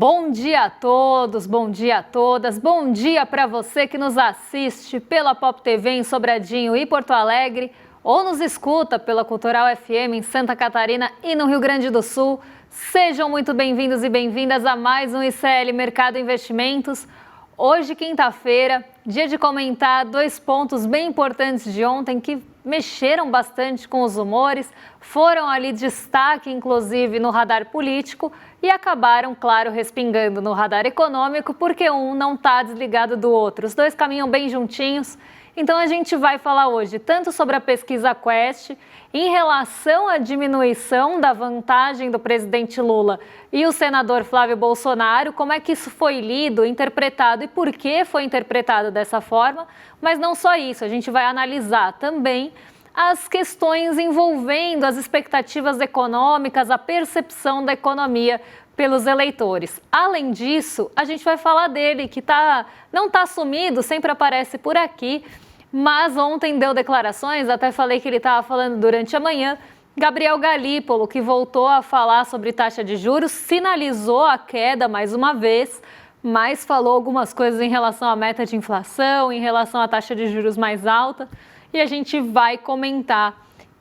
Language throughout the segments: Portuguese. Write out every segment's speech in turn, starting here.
Bom dia a todos, bom dia a todas, bom dia para você que nos assiste pela Pop TV em Sobradinho e Porto Alegre ou nos escuta pela Cultural FM em Santa Catarina e no Rio Grande do Sul. Sejam muito bem-vindos e bem-vindas a mais um ICL Mercado Investimentos. Hoje, quinta-feira, dia de comentar dois pontos bem importantes de ontem que mexeram bastante com os humores, foram ali destaque, inclusive, no radar político e acabaram, claro, respingando no radar econômico, porque um não está desligado do outro. Os dois caminham bem juntinhos. Então, a gente vai falar hoje tanto sobre a pesquisa Quest em relação à diminuição da vantagem do presidente Lula e o senador Flávio Bolsonaro, como é que isso foi lido, interpretado e por que foi interpretado dessa forma. Mas não só isso, a gente vai analisar também as questões envolvendo as expectativas econômicas, a percepção da economia pelos eleitores. Além disso, a gente vai falar dele, que não está sumido, sempre aparece por aqui, mas ontem deu declarações, até falei que ele estava falando durante a manhã. Gabriel Galípolo, que voltou a falar sobre taxa de juros, sinalizou a queda mais uma vez, mas falou algumas coisas em relação à meta de inflação, em relação à taxa de juros mais alta, e a gente vai comentar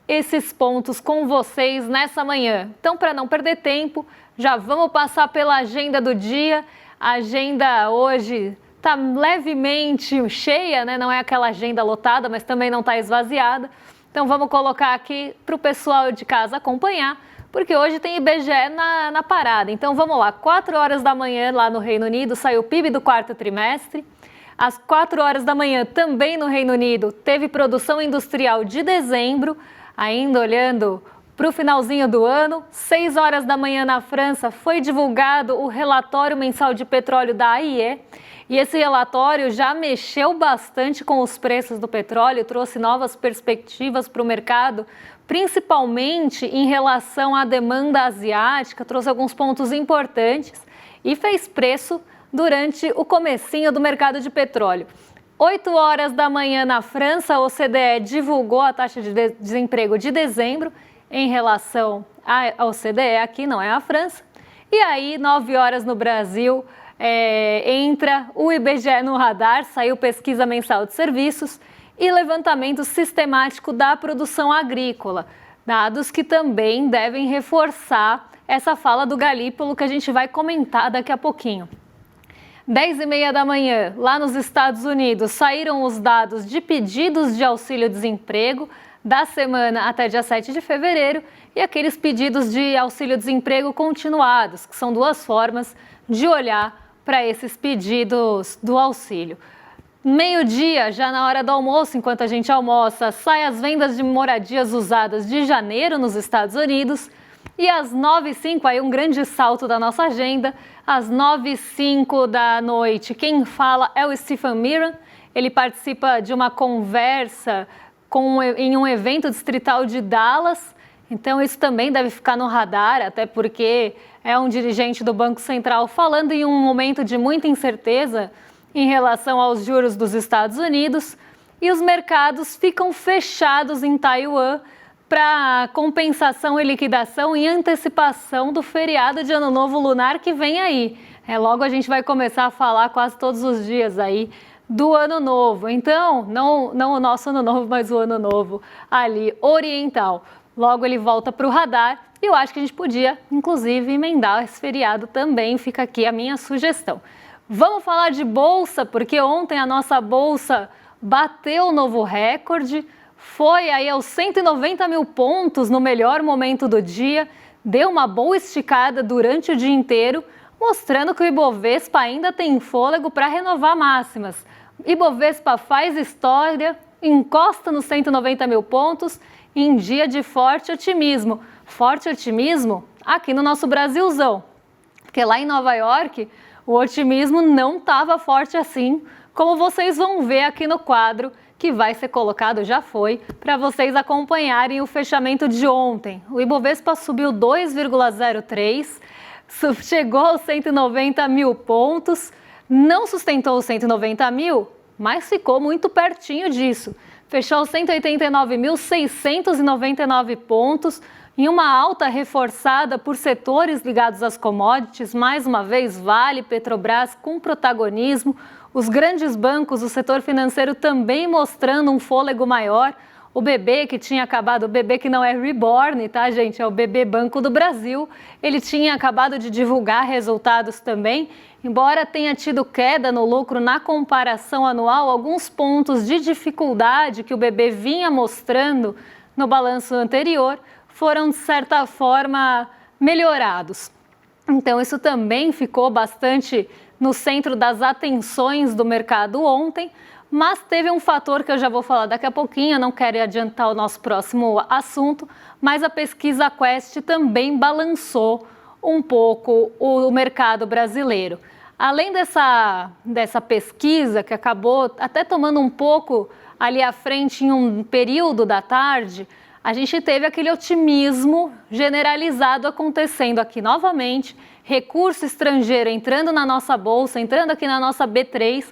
esses pontos com vocês nessa manhã. Então, para não perder tempo, já vamos passar pela agenda do dia. A agenda hoje está levemente cheia, né? Não é aquela agenda lotada, mas também não está esvaziada. Então vamos colocar aqui para o pessoal de casa acompanhar, porque hoje tem IBGE na parada. Então vamos lá, 4 horas da manhã lá no Reino Unido saiu o PIB do quarto trimestre. Às 4 horas da manhã também no Reino Unido teve produção industrial de dezembro, ainda olhando para o finalzinho do ano. 6 horas da manhã na França foi divulgado o relatório mensal de petróleo da AIE. E esse relatório já mexeu bastante com os preços do petróleo, trouxe novas perspectivas para o mercado, principalmente em relação à demanda asiática, trouxe alguns pontos importantes e fez preço durante o comecinho do mercado de petróleo. 8 horas da manhã na França, a OCDE divulgou a taxa de desemprego de dezembro em relação à OCDE, aqui não é a França. E aí, 9 horas no Brasil, entra o IBGE no radar, saiu pesquisa mensal de serviços e levantamento sistemático da produção agrícola, dados que também devem reforçar essa fala do Galípolo que a gente vai comentar daqui a pouquinho. 10h30 da manhã, lá nos Estados Unidos, saíram os dados de pedidos de auxílio-desemprego da semana até dia 7 de fevereiro e aqueles pedidos de auxílio-desemprego continuados, que são duas formas de olhar para esses pedidos do auxílio. Meio-dia, já na hora do almoço, enquanto a gente almoça, saem as vendas de moradias usadas de janeiro nos Estados Unidos. E às 9h05, aí um grande salto da nossa agenda, às 9h05 da noite, quem fala é o Stephen Miran. Ele participa de uma conversa em um evento distrital de Dallas. Então isso também deve ficar no radar, até porque é um dirigente do Banco Central falando em um momento de muita incerteza em relação aos juros dos Estados Unidos. E os mercados ficam fechados em Taiwan para compensação e liquidação em antecipação do feriado de Ano Novo Lunar que vem aí. Logo a gente vai começar a falar quase todos os dias aí do Ano Novo. Então, não o nosso Ano Novo, mas o Ano Novo ali oriental. Logo ele volta para o radar e eu acho que a gente podia, inclusive, emendar esse feriado também. Fica aqui a minha sugestão. Vamos falar de bolsa, porque ontem a nossa bolsa bateu um novo recorde. Foi aí aos 190 mil pontos no melhor momento do dia, deu uma boa esticada durante o dia inteiro, mostrando que o Ibovespa ainda tem fôlego para renovar máximas. Ibovespa faz história, encosta nos 190 mil pontos em dia de forte otimismo. Forte otimismo aqui no nosso Brasilzão, porque lá em Nova York o otimismo não estava forte assim, como vocês vão ver aqui no quadro, que vai ser colocado, já foi, para vocês acompanharem o fechamento de ontem. O Ibovespa subiu 2,03, chegou aos 190 mil pontos, não sustentou os 190 mil, mas ficou muito pertinho disso. Fechou aos 189.699 pontos, em uma alta reforçada por setores ligados às commodities, mais uma vez Vale, Petrobras com protagonismo, os grandes bancos, o setor financeiro também mostrando um fôlego maior. O BB que tinha acabado, o BB que não é Reborn, tá, gente? É o BB Banco do Brasil. Ele tinha acabado de divulgar resultados também. Embora tenha tido queda no lucro na comparação anual, alguns pontos de dificuldade que o BB vinha mostrando no balanço anterior foram, de certa forma, melhorados. Então, isso também ficou bastante no centro das atenções do mercado ontem. Mas teve um fator que eu já vou falar daqui a pouquinho, eu não quero adiantar o nosso próximo assunto, mas a pesquisa Quest também balançou um pouco o mercado brasileiro. Além dessa pesquisa, que acabou até tomando um pouco ali à frente em um período da tarde, a gente teve aquele otimismo generalizado acontecendo aqui novamente, recurso estrangeiro entrando na nossa bolsa, entrando aqui na nossa B3,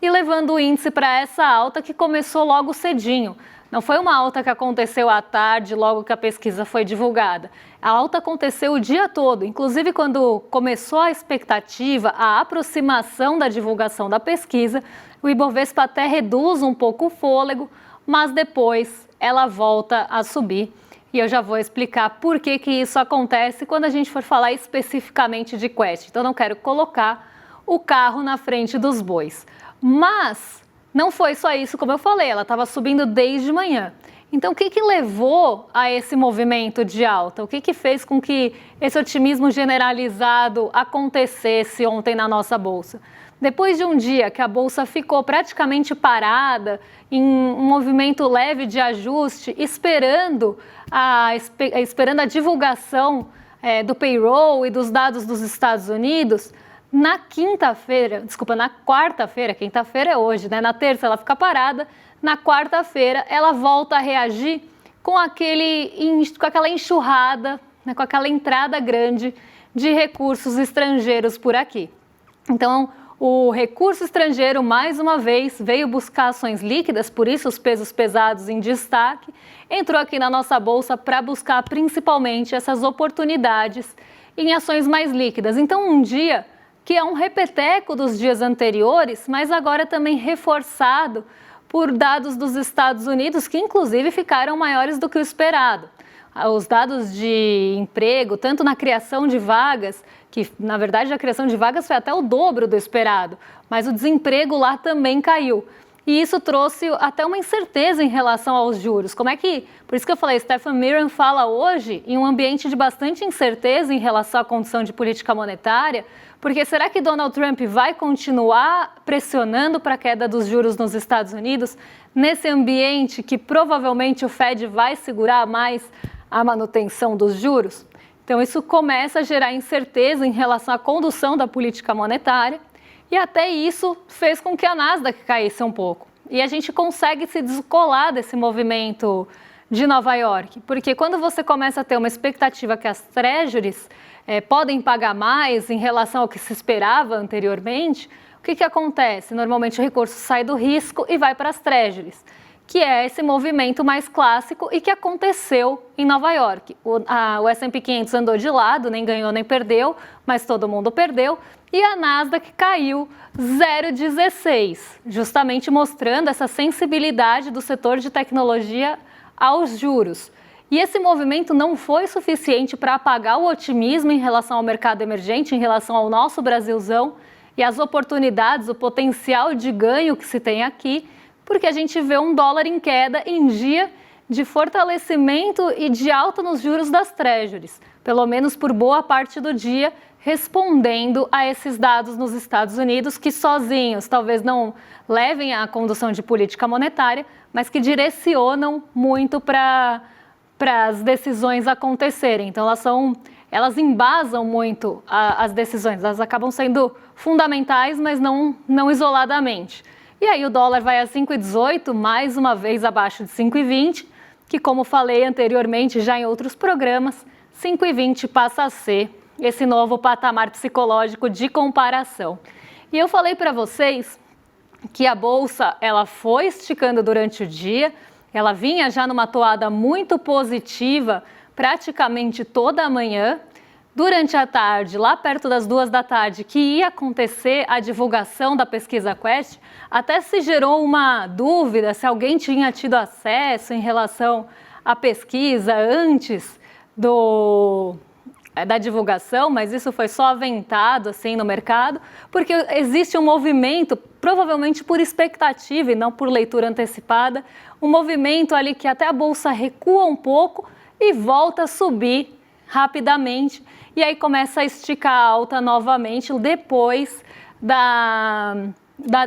e levando o índice para essa alta que começou logo cedinho. Não foi uma alta que aconteceu à tarde, logo que a pesquisa foi divulgada. A alta aconteceu o dia todo, inclusive quando começou a expectativa, a aproximação da divulgação da pesquisa, o Ibovespa até reduz um pouco o fôlego, mas depois ela volta a subir. E eu já vou explicar por que isso acontece quando a gente for falar especificamente de Quest. Então não quero colocar o carro na frente dos bois. Mas não foi só isso, como eu falei, ela estava subindo desde manhã. Então, o que levou a esse movimento de alta? O que fez com que esse otimismo generalizado acontecesse ontem na nossa bolsa? Depois de um dia que a bolsa ficou praticamente parada, em um movimento leve de ajuste, esperando a divulgação do payroll e dos dados dos Estados Unidos, na quarta-feira, quinta-feira é hoje, né? Na terça ela fica parada, na quarta-feira ela volta a reagir com aquela enxurrada, né? Com aquela entrada grande de recursos estrangeiros por aqui. Então, o recurso estrangeiro, mais uma vez, veio buscar ações líquidas, por isso os pesos pesados em destaque, entrou aqui na nossa bolsa para buscar principalmente essas oportunidades em ações mais líquidas. Então, um dia que é um repeteco dos dias anteriores, mas agora também reforçado por dados dos Estados Unidos, que inclusive ficaram maiores do que o esperado. Os dados de emprego, tanto na criação de vagas, que na verdade a criação de vagas foi até o dobro do esperado, mas o desemprego lá também caiu. E isso trouxe até uma incerteza em relação aos juros. Por isso que eu falei, Stephen Miran fala hoje em um ambiente de bastante incerteza em relação à condição de política monetária, porque será que Donald Trump vai continuar pressionando para a queda dos juros nos Estados Unidos, nesse ambiente que provavelmente o Fed vai segurar mais a manutenção dos juros? Então isso começa a gerar incerteza em relação à condução da política monetária, e até isso fez com que a Nasdaq caísse um pouco. E a gente consegue se descolar desse movimento de Nova York, porque quando você começa a ter uma expectativa que as treasuries podem pagar mais em relação ao que se esperava anteriormente, o que acontece? Normalmente o recurso sai do risco e vai para as treasuries, que é esse movimento mais clássico e que aconteceu em Nova York. O S&P 500 andou de lado, nem ganhou nem perdeu, mas todo mundo perdeu, e a Nasdaq caiu 0,16, justamente mostrando essa sensibilidade do setor de tecnologia aos juros. E esse movimento não foi suficiente para apagar o otimismo em relação ao mercado emergente, em relação ao nosso Brasilzão e as oportunidades, o potencial de ganho que se tem aqui, porque a gente vê um dólar em queda em dia de fortalecimento e de alta nos juros das treasuries, pelo menos por boa parte do dia, respondendo a esses dados nos Estados Unidos, que sozinhos talvez não levem à condução de política monetária, mas que direcionam muito para as decisões acontecerem. Então elas embasam muito as decisões, elas acabam sendo fundamentais, mas não isoladamente. E aí o dólar vai a 5,18, mais uma vez abaixo de 5,20, que como falei anteriormente já em outros programas, 5,20 passa a ser esse novo patamar psicológico de comparação. E eu falei para vocês que a bolsa ela foi esticando durante o dia, ela vinha já numa toada muito positiva praticamente toda a manhã. Durante a tarde, lá perto das 2 da tarde, que ia acontecer a divulgação da pesquisa Quest, até se gerou uma dúvida se alguém tinha tido acesso em relação à pesquisa antes da divulgação, mas isso foi só aventado assim no mercado, porque existe um movimento, provavelmente por expectativa e não por leitura antecipada, um movimento ali que até a bolsa recua um pouco e volta a subir rapidamente, e aí começa a esticar a alta novamente depois da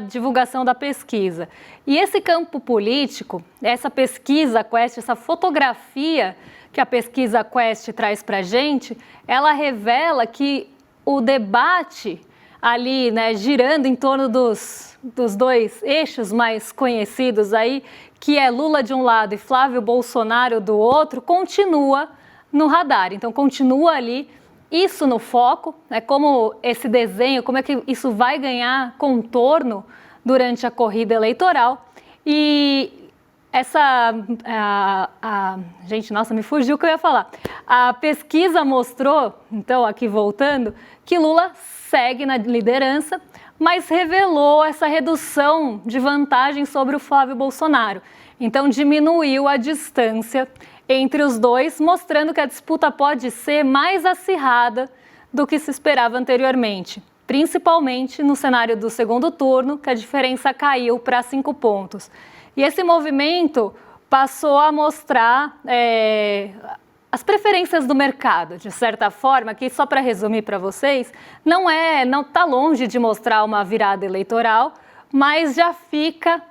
divulgação da pesquisa. E esse campo político, essa pesquisa Quest, essa fotografia que a pesquisa Quest traz para a gente, ela revela que o debate ali, né, girando em torno dos 2 eixos mais conhecidos aí, que é Lula de um lado e Flávio Bolsonaro do outro, continua no radar. Então, continua ali isso no foco, né, como esse desenho, como é que isso vai ganhar contorno durante a corrida eleitoral. E gente, nossa, me fugiu o que eu ia falar. A pesquisa mostrou, então, aqui voltando, que Lula segue na liderança, mas revelou essa redução de vantagem sobre o Flávio Bolsonaro. Então, diminuiu a distância entre os dois, mostrando que a disputa pode ser mais acirrada do que se esperava anteriormente, principalmente no cenário do segundo turno, que a diferença caiu para 5 pontos. E esse movimento passou a mostrar as preferências do mercado, de certa forma, que só para resumir para vocês, não está longe de mostrar uma virada eleitoral, mas já fica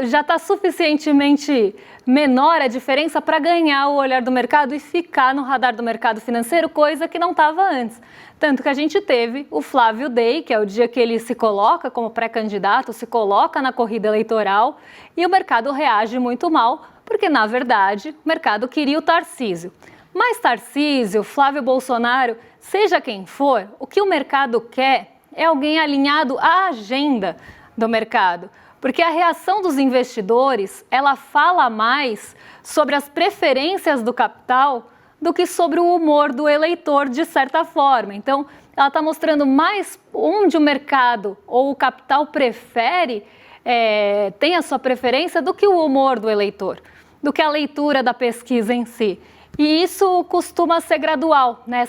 já está suficientemente menor a diferença para ganhar o olhar do mercado e ficar no radar do mercado financeiro, coisa que não estava antes. Tanto que a gente teve o Flávio Day, que é o dia que ele se coloca como pré-candidato, se coloca na corrida eleitoral, e o mercado reage muito mal, porque, na verdade, o mercado queria o Tarcísio. Mas Tarcísio, Flávio Bolsonaro, seja quem for, o que o mercado quer é alguém alinhado à agenda do mercado. Porque a reação dos investidores, ela fala mais sobre as preferências do capital do que sobre o humor do eleitor, de certa forma. Então, ela está mostrando mais onde o mercado ou o capital prefere, tem a sua preferência, do que o humor do eleitor, do que a leitura da pesquisa em si. E isso costuma ser gradual, né?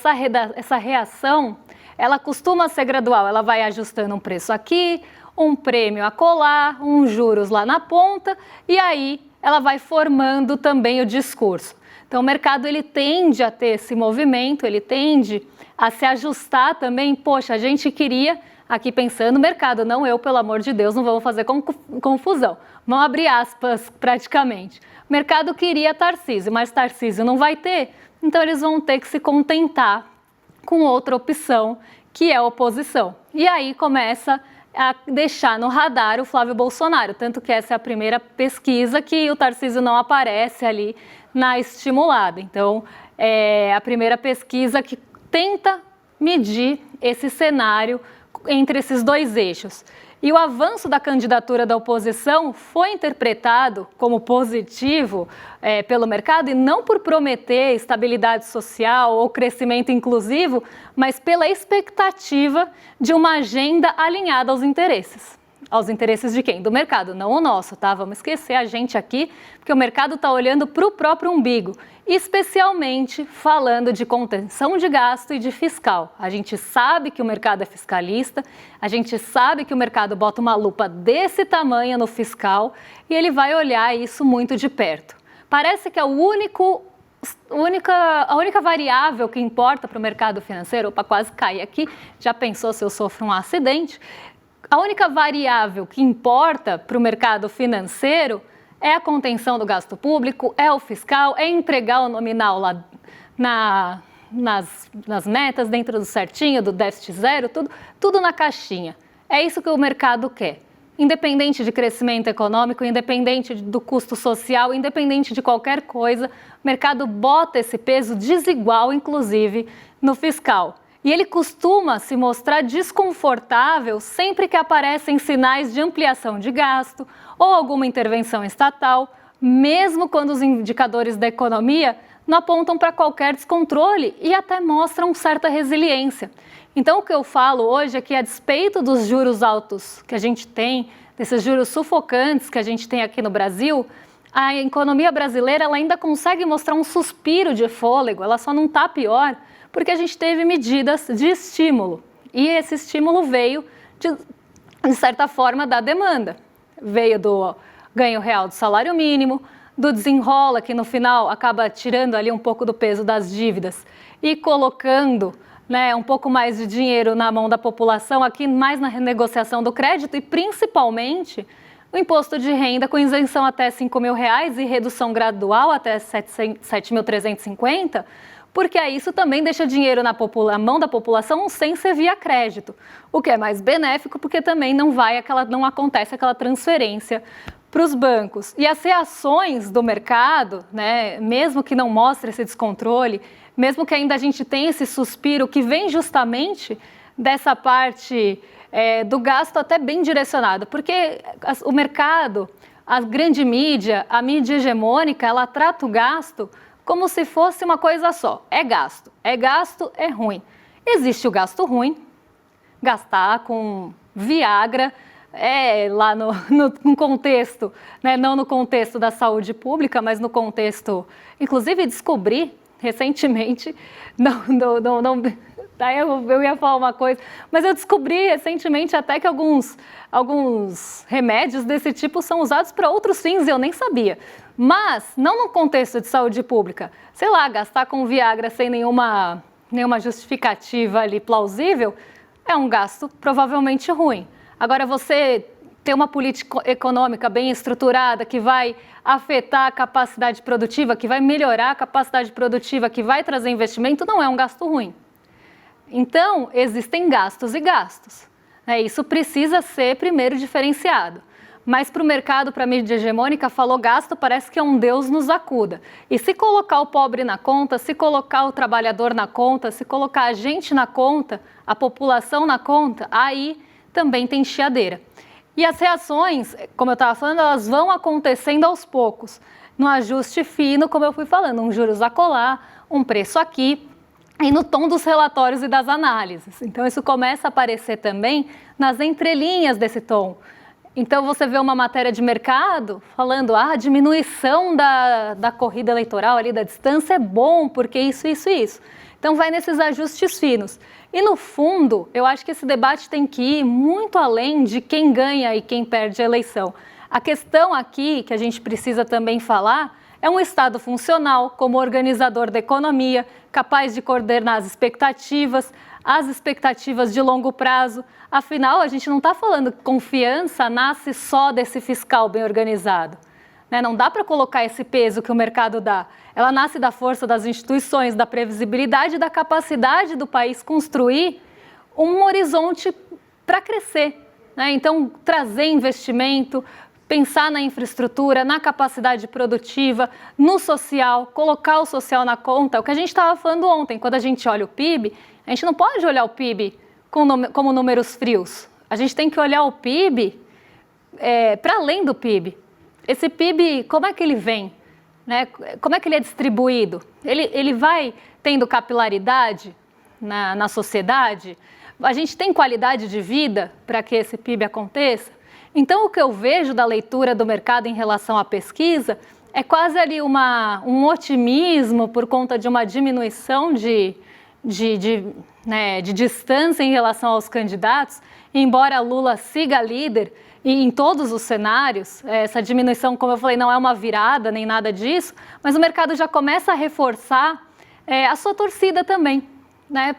Essa reação, ela costuma ser gradual, ela vai ajustando um preço aqui, um prêmio a colar, uns juros lá na ponta, e aí ela vai formando também o discurso. Então o mercado ele tende a ter esse movimento, ele tende a se ajustar também. Poxa, a gente queria, aqui pensando, mercado, não eu, pelo amor de Deus, não vamos fazer confusão. Vamos abrir aspas praticamente. O mercado queria Tarcísio, mas Tarcísio não vai ter, então eles vão ter que se contentar com outra opção, que é a oposição. E aí começa a deixar no radar o Flávio Bolsonaro, tanto que essa é a primeira pesquisa que o Tarcísio não aparece ali na estimulada. Então, é a primeira pesquisa que tenta medir esse cenário entre esses 2 eixos. E o avanço da candidatura da oposição foi interpretado como positivo pelo mercado, e não por prometer estabilidade social ou crescimento inclusivo, mas pela expectativa de uma agenda alinhada aos interesses. Aos interesses de quem? Do mercado, não o nosso, tá? Vamos esquecer a gente aqui, porque o mercado está olhando para o próprio umbigo, especialmente falando de contenção de gasto e de fiscal. A gente sabe que o mercado é fiscalista, a gente sabe que o mercado bota uma lupa desse tamanho no fiscal e ele vai olhar isso muito de perto. Parece que a única variável que importa para o mercado financeiro, opa, quase caí aqui, já pensou se eu sofro um acidente? A única variável que importa para o mercado financeiro é a contenção do gasto público, é o fiscal, é entregar o nominal lá nas metas, dentro do certinho, do déficit zero, tudo na caixinha. É isso que o mercado quer. Independente de crescimento econômico, independente do custo social, independente de qualquer coisa, o mercado bota esse peso desigual, inclusive, no fiscal. E ele costuma se mostrar desconfortável sempre que aparecem sinais de ampliação de gasto ou alguma intervenção estatal, mesmo quando os indicadores da economia não apontam para qualquer descontrole e até mostram certa resiliência. Então, o que eu falo hoje é que, a despeito dos juros altos que a gente tem, desses juros sufocantes que a gente tem aqui no Brasil, a economia brasileira ela ainda consegue mostrar um suspiro de fôlego, ela só não está pior porque a gente teve medidas de estímulo. E esse estímulo veio, de certa forma, da demanda. Veio do ganho real do salário mínimo, do desenrola, que no final acaba tirando ali um pouco do peso das dívidas e colocando um pouco mais de dinheiro na mão da população, aqui mais na renegociação do crédito e principalmente o imposto de renda com isenção até R$5.000 e redução gradual até 7.350, porque aí isso também deixa dinheiro na mão da população sem ser via crédito, o que é mais benéfico porque também não acontece aquela transferência para os bancos. E as reações do mercado, mesmo que não mostre esse descontrole, mesmo que ainda a gente tenha esse suspiro que vem justamente dessa parte do gasto até bem direcionado, porque o mercado, a grande mídia, a mídia hegemônica, ela trata o gasto como se fosse uma coisa só. É gasto, é ruim. Existe o gasto ruim, gastar com Viagra, lá no contexto, não no contexto da saúde pública, mas no contexto, inclusive descobri recentemente, eu ia falar uma coisa, mas eu descobri recentemente até que alguns remédios desse tipo são usados para outros fins e eu nem sabia. Mas não no contexto de saúde pública. Sei lá, gastar com Viagra sem nenhuma justificativa ali plausível é um gasto provavelmente ruim. Agora, você ter uma política econômica bem estruturada que vai afetar a capacidade produtiva, que vai melhorar a capacidade produtiva, que vai trazer investimento, não é um gasto ruim. Então, existem gastos e gastos. Isso precisa ser primeiro diferenciado. Mas para o mercado, para a mídia hegemônica, falou gasto, parece que é um Deus nos acuda. E se colocar o pobre na conta, se colocar o trabalhador na conta, se colocar a gente na conta, a população na conta, aí também tem chiadeira. E as reações, como eu estava falando, elas vão acontecendo aos poucos. No ajuste fino, como eu fui falando, um juros acolá, um preço aqui, e no tom dos relatórios e das análises. Então, isso começa a aparecer também nas entrelinhas desse tom. Então, você vê uma matéria de mercado falando a diminuição da corrida eleitoral, ali da distância é bom, porque isso. Então, vai nesses ajustes finos. E, no fundo, eu acho que esse debate tem que ir muito além de quem ganha e quem perde a eleição. A questão aqui, que a gente precisa também falar, é um Estado funcional como organizador da economia, capaz de coordenar as expectativas de longo prazo. Afinal, a gente não está falando que confiança nasce só desse fiscal bem organizado. Não dá para colocar esse peso que o mercado dá. Ela nasce da força das instituições, da previsibilidade e da capacidade do país construir um horizonte para crescer. Então, trazer investimento, pensar na infraestrutura, na capacidade produtiva, no social, colocar o social na conta. O que a gente estava falando ontem, quando a gente olha o PIB, a gente não pode olhar o PIB como números frios. A gente tem que olhar o PIB para além do PIB. Esse PIB, como é que ele vem? Como é que ele é distribuído? Ele vai tendo capilaridade na sociedade? A gente tem qualidade de vida para que esse PIB aconteça? Então, o que eu vejo da leitura do mercado em relação à pesquisa é quase ali um otimismo por conta de uma diminuição de distância em relação aos candidatos, embora Lula siga líder e em todos os cenários, essa diminuição, como eu falei, não é uma virada nem nada disso, mas o mercado já começa a reforçar a sua torcida também,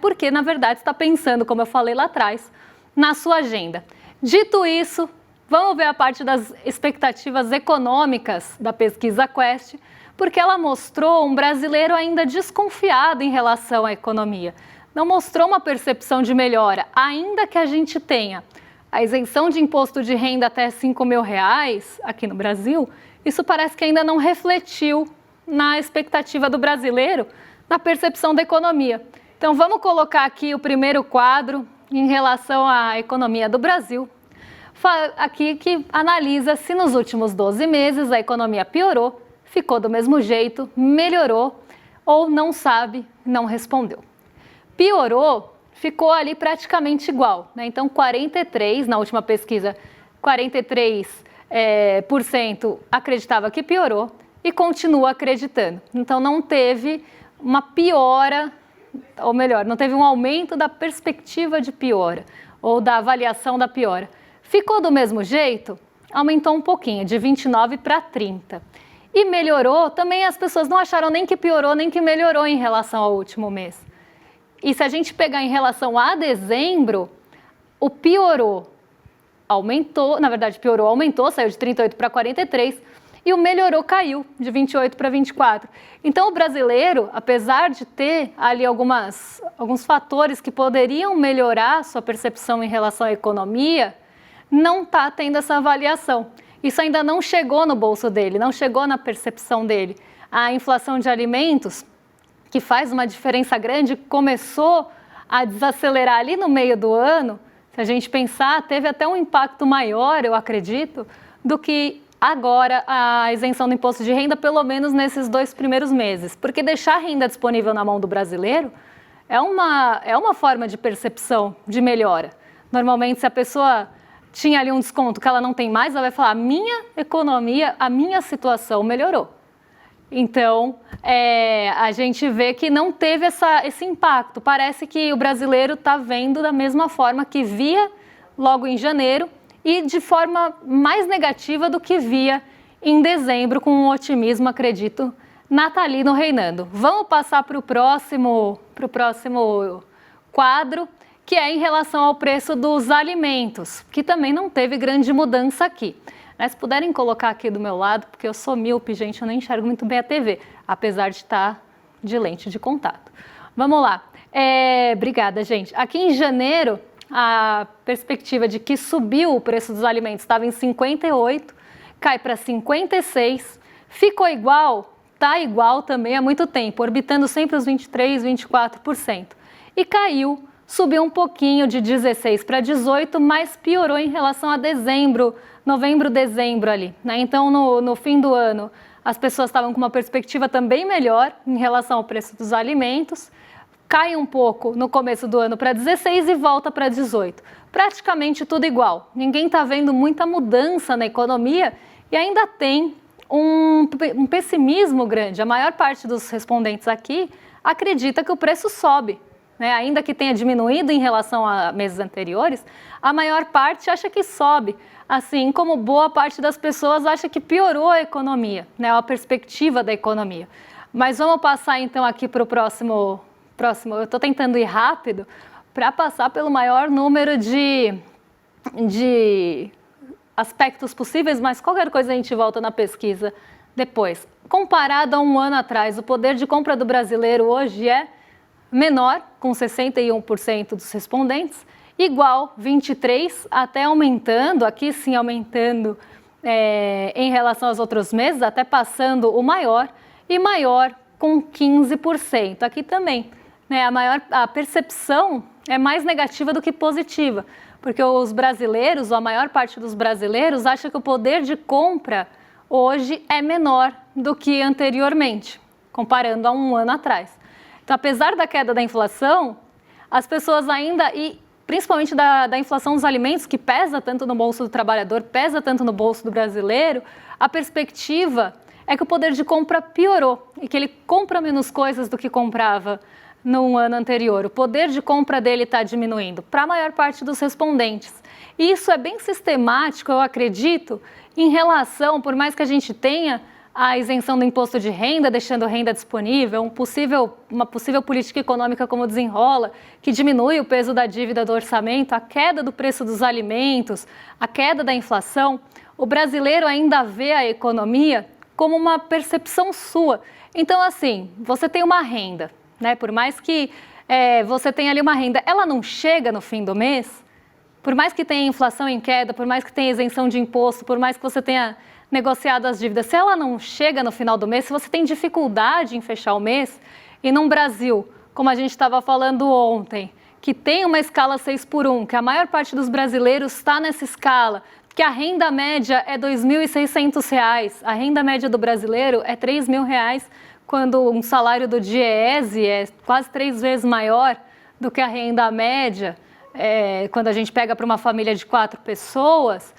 porque na verdade está pensando, como eu falei lá atrás, na sua agenda. Dito isso, vamos ver a parte das expectativas econômicas da pesquisa Quest, porque ela mostrou um brasileiro ainda desconfiado em relação à economia. Não mostrou uma percepção de melhora, ainda que a gente tenha a isenção de imposto de renda até R$5.000 aqui no Brasil, isso parece que ainda não refletiu na expectativa do brasileiro, na percepção da economia. Então vamos colocar aqui o primeiro quadro em relação à economia do Brasil. Aqui que analisa se nos últimos 12 meses a economia piorou, ficou do mesmo jeito, melhorou ou não sabe, não respondeu. Piorou, ficou ali praticamente igual, né? Então 43, na última pesquisa, 43% acreditava que piorou e continua acreditando. Então não teve uma piora, ou melhor, não teve um aumento da perspectiva de piora ou da avaliação da piora. Ficou do mesmo jeito? Aumentou um pouquinho, de 29 para 30. E melhorou, também as pessoas não acharam nem que piorou, nem que melhorou em relação ao último mês. E se a gente pegar em relação a dezembro, o piorou aumentou, na verdade piorou, aumentou, saiu de 38 para 43, e o melhorou caiu de 28 para 24. Então o brasileiro, apesar de ter ali alguns fatores que poderiam melhorar sua percepção em relação à economia, não está tendo essa avaliação. Isso ainda não chegou no bolso dele, não chegou na percepção dele. A inflação de alimentos, que faz uma diferença grande, começou a desacelerar ali no meio do ano. Se a gente pensar, teve até um impacto maior, eu acredito, do que agora a isenção do imposto de renda, pelo menos nesses 2 primeiros meses. Porque deixar a renda disponível na mão do brasileiro é uma forma de percepção de melhora. Normalmente, se a pessoa tinha ali um desconto que ela não tem mais, ela vai falar: a minha economia, a minha situação melhorou. Então, a gente vê que não teve esse impacto. Parece que o brasileiro está vendo da mesma forma que via logo em janeiro e de forma mais negativa do que via em dezembro, com um otimismo, acredito, natalino reinando. Vamos passar para o próximo quadro, que é em relação ao preço dos alimentos, que também não teve grande mudança aqui. Se puderem colocar aqui do meu lado, porque eu sou míope, gente, eu não enxergo muito bem a TV, apesar de estar de lente de contato. Vamos lá. Obrigada, gente. Aqui em janeiro, a perspectiva de que subiu o preço dos alimentos estava em 58, cai para 56, ficou igual, está igual também há muito tempo, orbitando sempre os 23%, 24%. E caiu, subiu um pouquinho de 16 para 18, mas piorou em relação a dezembro, novembro, dezembro ali, né? Então, no fim do ano, as pessoas estavam com uma perspectiva também melhor em relação ao preço dos alimentos, cai um pouco no começo do ano para 16 e volta para 18. Praticamente tudo igual. Ninguém está vendo muita mudança na economia e ainda tem um pessimismo grande. A maior parte dos respondentes aqui acredita que o preço sobe, né? Ainda que tenha diminuído em relação a meses anteriores, a maior parte acha que sobe, assim como boa parte das pessoas acha que piorou a economia, né? A perspectiva da economia. Mas vamos passar então aqui para o próximo. Eu estou tentando ir rápido para passar pelo maior número de aspectos possíveis, mas qualquer coisa a gente volta na pesquisa depois. Comparado a um ano atrás, o poder de compra do brasileiro hoje é menor, com 61% dos respondentes, igual 23%, até aumentando, aqui sim aumentando em relação aos outros meses, até passando o maior, e maior com 15%. Aqui também, né, a percepção é mais negativa do que positiva, porque os brasileiros, ou a maior parte dos brasileiros, acha que o poder de compra hoje é menor do que anteriormente, comparando a um ano atrás. Então, apesar da queda da inflação, as pessoas ainda, e principalmente da inflação dos alimentos, que pesa tanto no bolso do trabalhador, pesa tanto no bolso do brasileiro, a perspectiva é que o poder de compra piorou e que ele compra menos coisas do que comprava no ano anterior. O poder de compra dele está diminuindo para a maior parte dos respondentes. E isso é bem sistemático, eu acredito, em relação, por mais que a gente tenha a isenção do imposto de renda, deixando renda disponível, uma possível política econômica como desenrola, que diminui o peso da dívida do orçamento, a queda do preço dos alimentos, a queda da inflação, o brasileiro ainda vê a economia como uma percepção sua. Então, assim, você tem uma renda, né? Por mais que você tenha ali uma renda, ela não chega no fim do mês, por mais que tenha inflação em queda, por mais que tenha isenção de imposto, por mais que você tenha negociado as dívidas, se ela não chega no final do mês, se você tem dificuldade em fechar o mês, e num Brasil, como a gente estava falando ontem, que tem uma escala 6x1, que a maior parte dos brasileiros está nessa escala, que a renda média é R$ 2.600, a renda média do brasileiro é R$ 3.000 quando um salário do DIEESE é quase 3 vezes maior do que a renda média, quando a gente pega para uma família de 4 pessoas,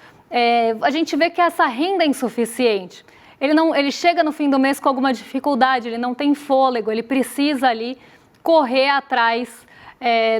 a gente vê que essa renda é insuficiente. Ele chega no fim do mês com alguma dificuldade, ele não tem fôlego, ele precisa ali correr atrás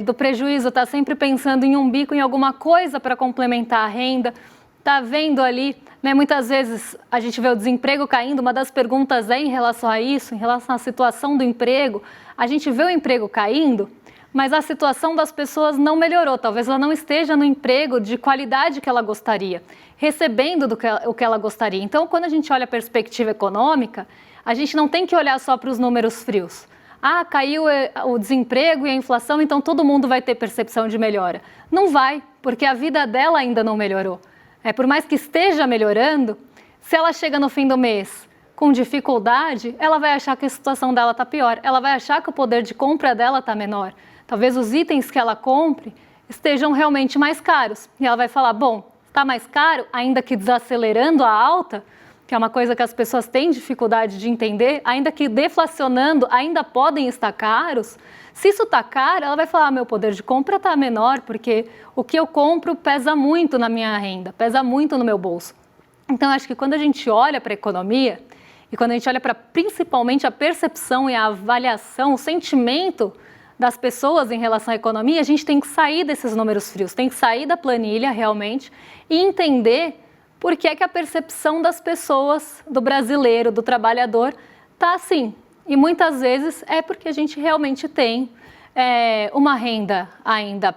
do prejuízo, está sempre pensando em um bico, em alguma coisa para complementar a renda, está vendo ali, né, muitas vezes a gente vê o desemprego caindo, uma das perguntas em relação a isso, em relação à situação do emprego, a gente vê o emprego caindo, mas a situação das pessoas não melhorou, talvez ela não esteja no emprego de qualidade que ela gostaria, recebendo o que ela gostaria. Então, quando a gente olha a perspectiva econômica, a gente não tem que olhar só para os números frios. Caiu o desemprego e a inflação, então todo mundo vai ter percepção de melhora. Não vai, porque a vida dela ainda não melhorou. Por mais que esteja melhorando, se ela chega no fim do mês com dificuldade, ela vai achar que a situação dela está pior, ela vai achar que o poder de compra dela está menor. Talvez os itens que ela compre estejam realmente mais caros. E ela vai falar, bom, está mais caro, ainda que desacelerando a alta, que é uma coisa que as pessoas têm dificuldade de entender, ainda que deflacionando, ainda podem estar caros. Se isso está caro, ela vai falar, meu poder de compra está menor, porque o que eu compro pesa muito na minha renda, pesa muito no meu bolso. Então, acho que quando a gente olha para a economia, e quando a gente olha para principalmente a percepção e a avaliação, o sentimento das pessoas em relação à economia, a gente tem que sair desses números frios, tem que sair da planilha realmente e entender por que é que a percepção das pessoas, do brasileiro, do trabalhador, está assim. E muitas vezes é porque a gente realmente tem uma renda ainda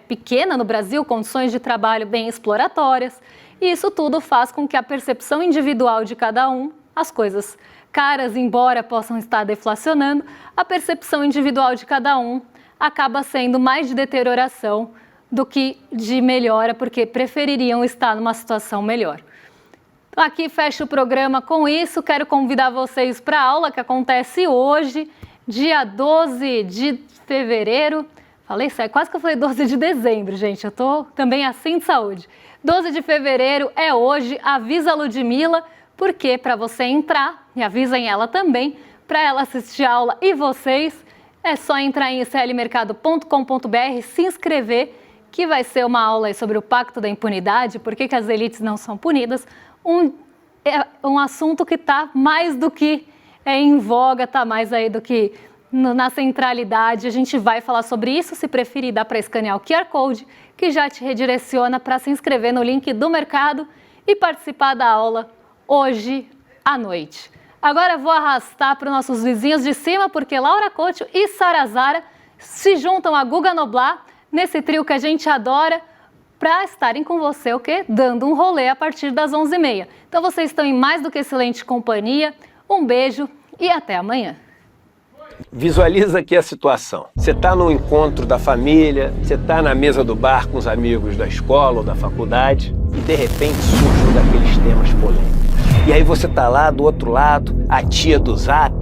pequena no Brasil, condições de trabalho bem exploratórias, e isso tudo faz com que a percepção individual de cada um, as coisas caras, embora possam estar deflacionando, a percepção individual de cada um acaba sendo mais de deterioração do que de melhora, porque prefeririam estar numa situação melhor. Aqui fecho o programa com isso, quero convidar vocês para a aula que acontece hoje, dia 12 de fevereiro, falei sério, quase que eu falei 12 de dezembro, gente, eu estou também assim de saúde. 12 de fevereiro é hoje, avisa a Ludmila, porque para você entrar, e avisem ela também, para ela assistir a aula e vocês, é só entrar em iclmercado.com.br, se inscrever, que vai ser uma aula sobre o Pacto da Impunidade, por que as elites não são punidas, um assunto que está mais do que em voga, está mais aí do que na centralidade. A gente vai falar sobre isso, se preferir dá para escanear o QR Code, que já te redireciona para se inscrever no link do mercado e participar da aula hoje à noite. Agora vou arrastar para os nossos vizinhos de cima, porque Laura Couto e Sarazara se juntam a Guga Noblar nesse trio que a gente adora, para estarem com você, o quê? Dando um rolê a partir das 11h30. Então vocês estão em mais do que excelente companhia. Um beijo e até amanhã. Visualiza aqui a situação. Você está no encontro da família, você está na mesa do bar com os amigos da escola ou da faculdade e de repente surge um daqueles temas polêmicos. E aí você está lá do outro lado, a tia do Zap,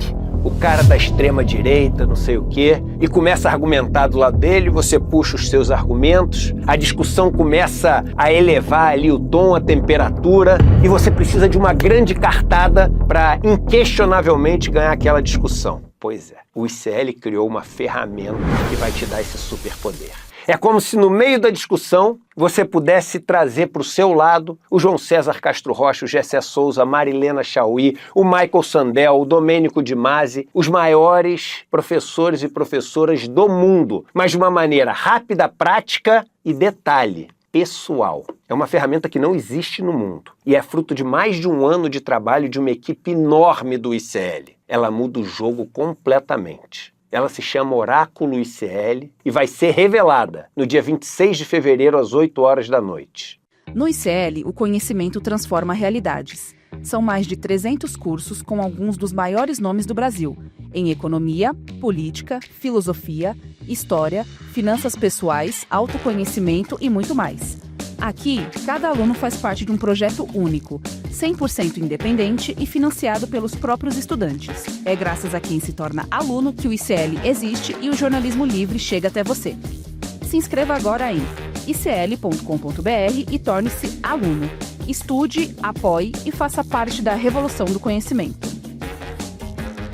o cara da extrema direita, não sei o quê, e começa a argumentar do lado dele, você puxa os seus argumentos, a discussão começa a elevar ali o tom, a temperatura, e você precisa de uma grande cartada para inquestionavelmente ganhar aquela discussão. Pois é, o ICL criou uma ferramenta que vai te dar esse superpoder. É como se no meio da discussão você pudesse trazer para o seu lado o João César Castro Rocha, o Gessé Souza, a Marilena Chauí, o Michael Sandel, o Domênico de Masi, os maiores professores e professoras do mundo, mas de uma maneira rápida, prática e detalhe, pessoal. É uma ferramenta que não existe no mundo e é fruto de mais de um ano de trabalho de uma equipe enorme do ICL. Ela muda o jogo completamente. Ela se chama Oráculo ICL e vai ser revelada no dia 26 de fevereiro às 8 horas da noite. No ICL, o conhecimento transforma realidades. São mais de 300 cursos com alguns dos maiores nomes do Brasil, em economia, política, filosofia, história, finanças pessoais, autoconhecimento e muito mais. Aqui, cada aluno faz parte de um projeto único, 100% independente e financiado pelos próprios estudantes. É graças a quem se torna aluno que o ICL existe e o jornalismo livre chega até você. Se inscreva agora em icl.com.br e torne-se aluno. Estude, apoie e faça parte da revolução do conhecimento.